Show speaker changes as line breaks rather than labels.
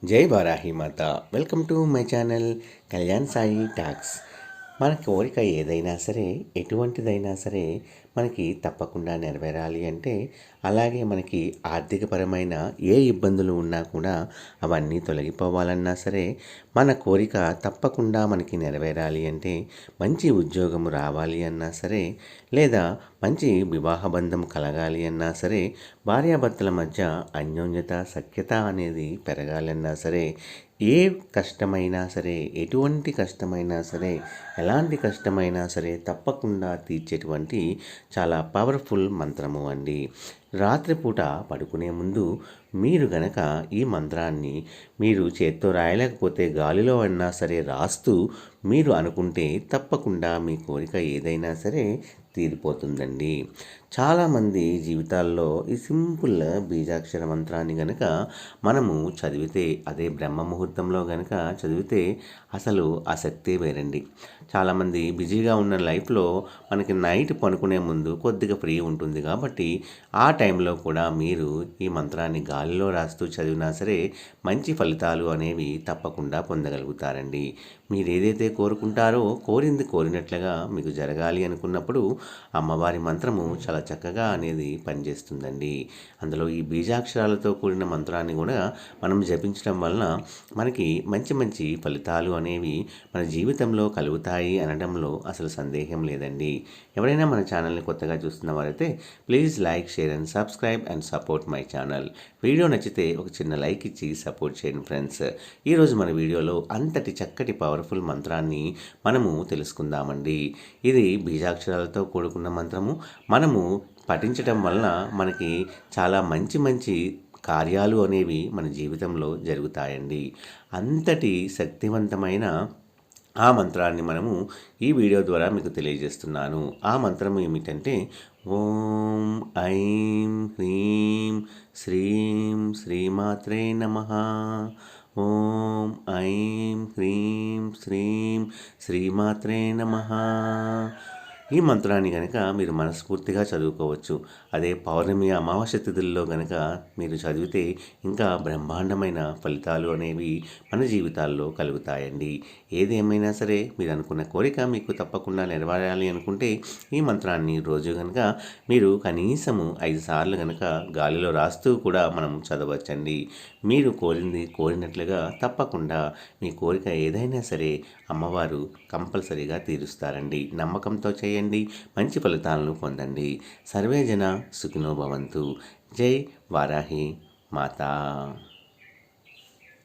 జై వారాహి మాత. Welcome to my channel Kalyan Sai talks. మన కోరిక ఏదైనా సరే, ఎటువంటిదైనా సరే మనకి తప్పకుండా నెరవేరాలి అంటే, అలాగే మనకి ఆర్థికపరమైన ఏ ఇబ్బందులు ఉన్నా కూడా అవన్నీ తొలగిపోవాలన్నా సరే, మన కోరిక తప్పకుండా మనకి నెరవేరాలి అంటే, మంచి ఉద్యోగం రావాలి అన్నా సరే, లేదా మంచి వివాహ బంధం కలగాలి అన్నా సరే, భార్యాభర్తల మధ్య అన్యోన్యత సఖ్యత అనేది పెరగాలన్నా సరే, ఏ కష్టమైనా సరే, ఎటువంటి కష్టమైనా సరే, ఎలాంటి కష్టమైనా సరే తప్పకుండా తీర్చేటువంటి చాలా పవర్ఫుల్ మంత్రము అండి. రాత్రిపూట పడుకునే ముందు మీరు గనక ఈ మంత్రాన్ని మీరు చేత్తో రాయలేకపోతే గాలిలో అయినా సరే రాస్తూ మీరు అనుకుంటే తప్పకుండా మీ కోరిక ఏదైనా సరే తీరిపోతుందండి. చాలామంది జీవితాల్లో ఈ సింపుల్ బీజాక్షర మంత్రాన్ని గనక మనము చదివితే, అదే బ్రహ్మ ముహూర్తంలో గనక చదివితే అసలు ఆ శక్తే వేరండి. చాలామంది బిజీగా ఉన్న లైఫ్లో మనకి నైట్ పనుకునే ముందు కొద్దిగా ఫ్రీ ఉంటుంది కాబట్టి ఆ టైంలో కూడా మీరు ఈ మంత్రాన్ని గాలిలో రాస్తూ చదివినా సరే మంచి ఫలితాలు అనేవి తప్పకుండా పొందగలుగుతారండి. మీరు ఏదైతే కోరుకుంటారో కోరింది కోరినట్లుగా మీకు జరగాలి అనుకున్నప్పుడు అమ్మవారి మంత్రము చాలా చక్కగా అనేది పనిచేస్తుందండి. అందులో ఈ బీజాక్షరాలతో కూడిన మంత్రాన్ని కూడా మనం జపించడం వలన మనకి మంచి మంచి ఫలితాలు అనేవి మన జీవితంలో కలుగుతాయి అనడంలో అసలు సందేహం లేదండి. ఎవరైనా మన ఛానల్ని కొత్తగా చూస్తున్న వారైతే please like, share and subscribe and support my channel. Video నచ్చితే ఒక చిన్న లైక్ ఇచ్చి సపోర్ట్ చేయండి ఫ్రెండ్స్. ఈరోజు మన వీడియోలో అంతటి చక్కటి పవర్ఫుల్ మంత్రాన్ని మనము తెలుసుకుందామండి. ఇది బీజాక్షరాలతో కూడుకున్న మంత్రము. మనము పఠించటం వలన మనకి చాలా మంచి మంచి కార్యాలు అనేవి మన జీవితంలో జరుగుతాయండి. అంతటి శక్తివంతమైన ఆ మంత్రాన్ని మనము ఈ వీడియో ద్వారా మీకు తెలియజేస్తున్నాను. ఆ మంత్రం ఏమిటంటే ఓం ఐం హ్రీం శ్రీం శ్రీమాత్రే నమః. ఓం ఐం హ్రీం శ్రీం శ్రీమాత్రే నమః. ఈ మంత్రాన్ని కనుక మీరు మనస్ఫూర్తిగా చదువుకోవచ్చు. అదే పౌర్ణమి అమావాస్య తిథుల్లో కనుక మీరు చదివితే ఇంకా బ్రహ్మాండమైన ఫలితాలు అనేవి మన జీవితాల్లో కలుగుతాయండి. ఏదేమైనా సరే మీరు అనుకున్న కోరిక మీకు తప్పకుండా నెరవేరాలి అనుకుంటే ఈ మంత్రాన్ని రోజు కనుక మీరు కనీసము 5 సార్లు కనుక గాలిలో రాస్తూ కూడా మనం చదవచ్చండి. మీరు కోరింది కోరినట్లుగా తప్పకుండా మీ కోరిక ఏదైనా సరే అమ్మవారు కంపల్సరీగా తీరుస్తారండి. నమ్మకంతో చేయండి, మంచి ఫలితాలను పొందండి. సర్వే జన సుఖినో భవంతు. జై వారాహి మాతా.